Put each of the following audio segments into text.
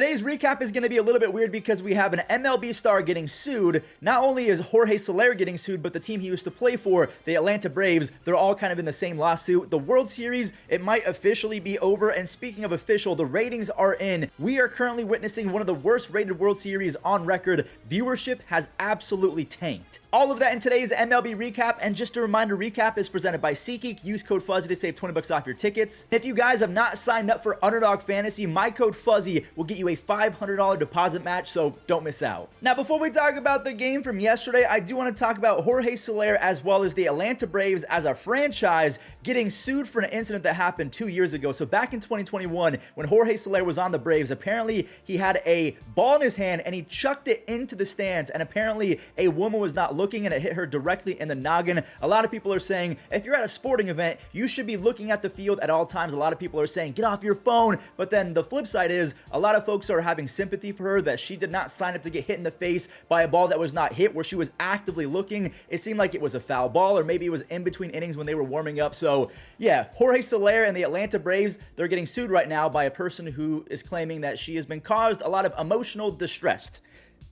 Today's recap is going to be a little bit weird because we have an MLB star getting sued. Not only is Jorge Soler getting sued, but the team he used to play for, the Atlanta Braves, they're all kind of in the same lawsuit. The World Series, it might officially be over. And speaking of official, the ratings are in. We are currently witnessing one of the worst rated World Series on record. Viewership has absolutely tanked. All of that in today's MLB recap. And just a reminder, recap is presented by SeatGeek. Use code Fuzzy to save 20 bucks off your tickets. If you guys have not signed up for Underdog Fantasy, my code Fuzzy will get you a $500 deposit match, so don't miss out. Now, before we talk about the game from yesterday, I do want to talk about Jorge Soler as well as the Atlanta Braves as a franchise getting sued for an incident that happened 2 years ago. So back in 2021, when Jorge Soler was on the Braves, apparently he had a ball in his hand and he chucked it into the stands, and apparently a woman was not looking and it hit her directly in the noggin. A lot of people are saying if you're at a sporting event, you should be looking at the field at all times. A lot of people are saying get off your phone, but then the flip side is a lot of folks are having sympathy for her that she did not sign up to get hit in the face by a ball that was not hit, where she was actively looking. It seemed like it was a foul ball, or maybe it was in between innings when they were warming up. So yeah, Jorge Soler and the Atlanta Braves, they're getting sued right now by a person who is claiming that she has been caused a lot of emotional distress.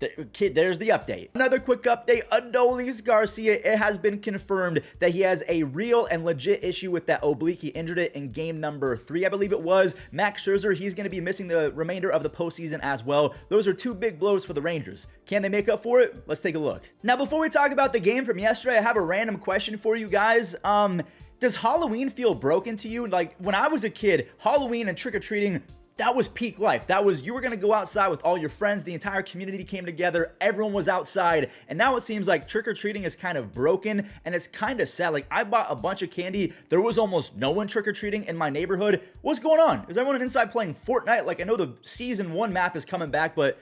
There's the update. Another quick update, Adolis Garcia, it has been confirmed that he has a real and legit issue with that oblique. He injured it in game number 3, I believe it was. Max Scherzer, he's going to be missing the remainder of the postseason as well. Those are two big blows for the Rangers. Can they make up for it? Let's take a look. Now, before we talk about the game from yesterday, I have a random question for you guys. Does Halloween feel broken to you? Like, when I was a kid, Halloween and trick-or-treating, that was peak life. That was, you were going to go outside with all your friends. The entire community came together. Everyone was outside. And now it seems like trick-or-treating is kind of broken, and it's kind of sad. Like, I bought a bunch of candy. There was almost no one trick-or-treating in my neighborhood. What's going on? Is everyone inside playing Fortnite? Like, I know the season 1 map is coming back, but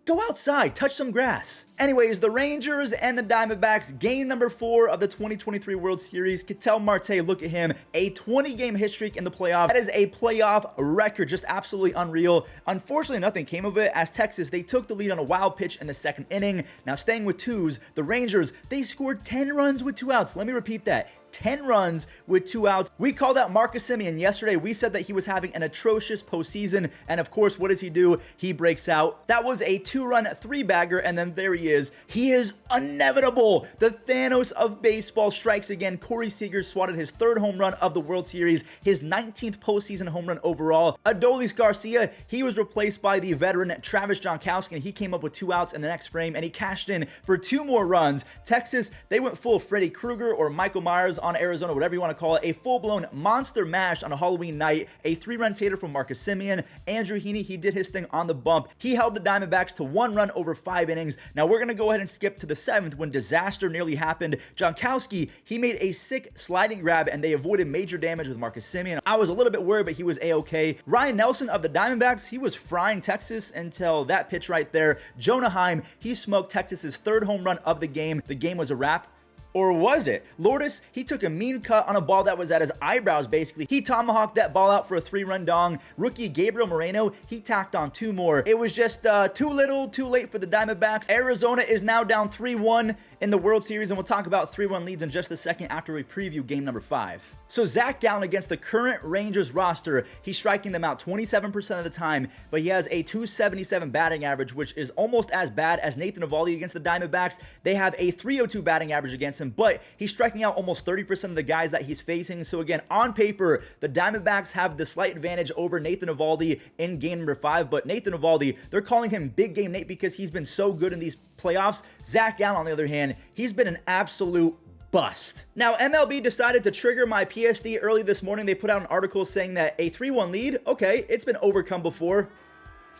go outside, touch some grass. Anyways, the Rangers and the Diamondbacks, game number 4 of the 2023 World Series. Ketel Marte, look at him, a 20-game hit streak in the playoffs. That is a playoff record, just absolutely unreal. Unfortunately, nothing came of it, as Texas, they took the lead on a wild pitch in the 2nd inning. Now, staying with twos, the Rangers, they scored 10 runs with 2 outs. Let me repeat that. 10 runs with 2 outs. We called out Marcus Semien yesterday. We said that he was having an atrocious postseason, and of course, what does he do? He breaks out. That was a 2-run 3-bagger, and then there he is. He is inevitable. The Thanos of baseball strikes again. Corey Seager swatted his 3rd home run of the World Series, his 19th postseason home run overall. Adolis Garcia, he was replaced by the veteran Travis Gronkowski, and he came up with 2 outs in the next frame, and he cashed in for 2 more runs. Texas, they went full Freddy Krueger or Michael Myers on Arizona, whatever you want to call it. A full-blown monster mash on a Halloween night. A 3-run tater from Marcus Semien. Andrew Heaney, he did his thing on the bump. He held the Diamondbacks to 1 run over 5 innings. Now we're going to go ahead and skip to the 7th when disaster nearly happened. Gronkowski, he made a sick sliding grab and they avoided major damage with Marcus Semien. I was a little bit worried, but he was A-okay. Ryan Nelson of the Diamondbacks, he was frying Texas until that pitch right there. Jonah Heim, he smoked Texas's 3rd home run of the game. The game was a wrap. Or was it? Lourdes, he took a mean cut on a ball that was at his eyebrows, basically. He tomahawked that ball out for a 3-run dong. Rookie Gabriel Moreno, he tacked on 2 more. It was just too little, too late for the Diamondbacks. Arizona is now down 3-1 in the World Series, and we'll talk about 3-1 leads in just a second after we preview game number 5. So Zach Gallen against the current Rangers roster, he's striking them out 27% of the time, but he has a .277 batting average, which is almost as bad as Nathan Eovaldi against the Diamondbacks. They have a .302 batting average against him, but he's striking out almost 30% of the guys that he's facing. So again, on paper, the Diamondbacks have the slight advantage over Nathan Eovaldi in game number 5, but Nathan Eovaldi, they're calling him Big Game Nate because he's been so good in these playoffs. Zach Gallen, on the other hand, he's been an absolute bust. Now, MLB decided to trigger my PSD early this morning. They put out an article saying that a 3-1 lead, okay, it's been overcome before.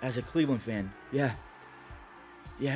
As a Cleveland fan, yeah,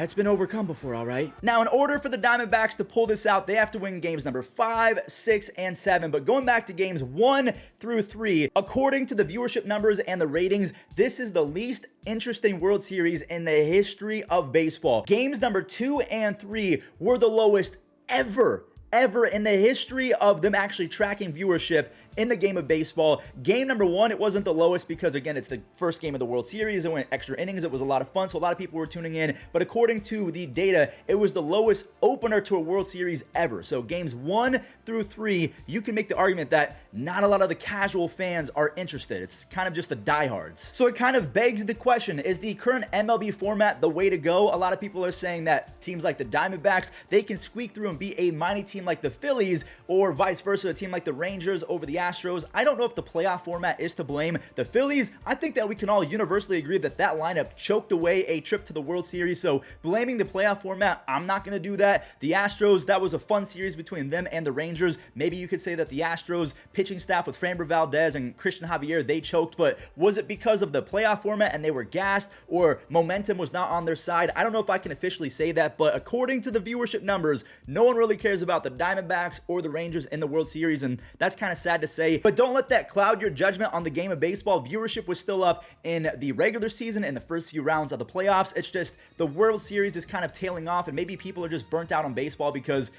it's been overcome before, all right? Now, in order for the Diamondbacks to pull this out, they have to win games number 5, 6, and 7. But going back to games 1 through 3, according to the viewership numbers and the ratings, this is the least interesting World Series in the history of baseball. Games number 2 and 3 were the lowest ever ever in the history of them actually tracking viewership in the game of baseball. Game number 1, it wasn't the lowest because, again, it's the first game of the World Series. It went extra innings. It was a lot of fun, so a lot of people were tuning in. But according to the data, it was the lowest opener to a World Series ever. So games 1 through 3, you can make the argument that not a lot of the casual fans are interested. It's kind of just the diehards. So it kind of begs the question, is the current MLB format the way to go? A lot of people are saying that teams like the Diamondbacks, they can squeak through and beat a mighty team like the Phillies, or vice versa, a team like the Rangers over the Astros. I don't know if the playoff format is to blame. The Phillies, I think that we can all universally agree that that lineup choked away a trip to the World Series, so blaming the playoff format, I'm not going to do that. The Astros, that was a fun series between them and the Rangers. Maybe you could say that the Astros pitching staff with Framber Valdez and Christian Javier, they choked, but was it because of the playoff format and they were gassed, or momentum was not on their side? I don't know if I can officially say that, but according to the viewership numbers, no one really cares about the Diamondbacks or the Rangers in the World Series, and that's kind of sad to say. But don't let that cloud your judgment on the game of baseball. Viewership was still up in the regular season and the first few rounds of the playoffs. It's just the World Series is kind of tailing off, and maybe people are just burnt out on baseball because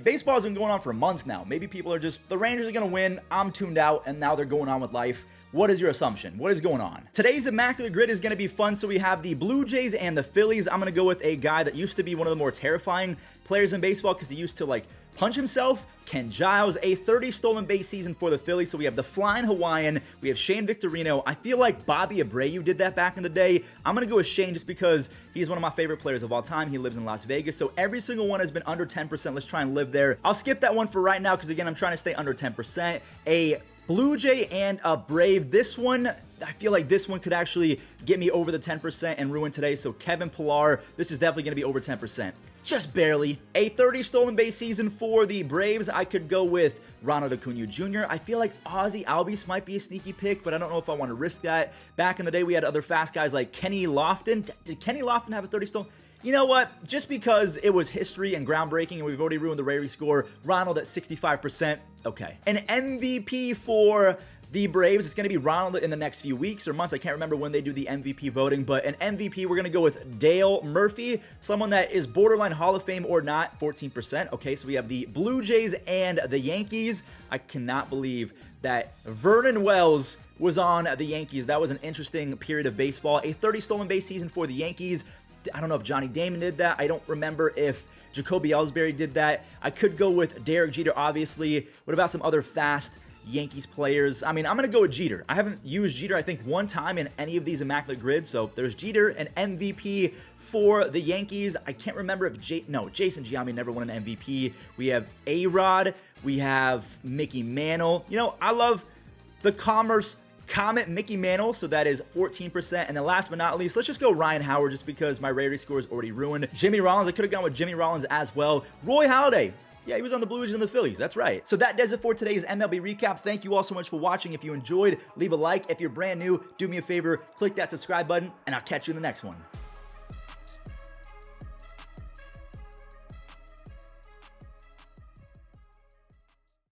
baseball has been going on for months now. Maybe people are just, the Rangers are going to win, I'm tuned out, and now they're going on with life. What is your assumption? What is going on? Today's Immaculate Grid is going to be fun. So we have the Blue Jays and the Phillies. I'm going to go with a guy that used to be one of the more terrifying players in baseball because he used to like punch himself. Ken Giles, a 30 stolen base season for the Phillies. So we have the Flying Hawaiian. We have Shane Victorino. I feel like Bobby Abreu did that back in the day. I'm going to go with Shane just because he's one of my favorite players of all time. He lives in Las Vegas. So every single one has been under 10%. Let's try and live there. I'll skip that one for right now because, again, I'm trying to stay under 10%. A Blue Jay and a Brave. This one, I feel like this one could actually get me over the 10% and ruin today. So Kevin Pillar, this is definitely going to be over 10%. Just barely. A 30 stolen base season for the Braves. I could go with Ronald Acuna Jr. I feel like Ozzie Albies might be a sneaky pick, but I don't know if I want to risk that. Back in the day, we had other fast guys like Kenny Lofton. Did Kenny Lofton have a 30 stolen? You know what? Just because it was history and groundbreaking and we've already ruined the Rarity score, Ronald at 65%, okay. An MVP for the Braves, it's going to be Ronald in the next few weeks or months. I can't remember when they do the MVP voting, but an MVP, we're going to go with Dale Murphy, someone that is borderline Hall of Fame or not, 14%. Okay, so we have the Blue Jays and the Yankees. I cannot believe that Vernon Wells was on the Yankees. That was an interesting period of baseball. A 30 stolen base season for the Yankees. I don't know if Johnny Damon did that. I don't remember if Jacoby Ellsbury did that. I could go with Derek Jeter, obviously. What about some other fast Yankees players? I mean, I'm going to go with Jeter. I haven't used Jeter, I think, one time in any of these Immaculate Grids. So there's Jeter, an MVP for the Yankees. I can't remember if Jason Giambi never won an MVP. We have A-Rod. We have Mickey Mantle. You know, I love the Commerce Comet Mickey Mantle, so that is 14%. And then last but not least, let's just go Ryan Howard just because my Rarity score is already ruined. Jimmy Rollins, I could have gone with Jimmy Rollins as well. Roy Halladay. Yeah, he was on the Blues and the Phillies. That's right. So that does it for today's MLB Recap. Thank you all so much for watching. If you enjoyed, leave a like. If you're brand new, do me a favor, click that subscribe button, and I'll catch you in the next one.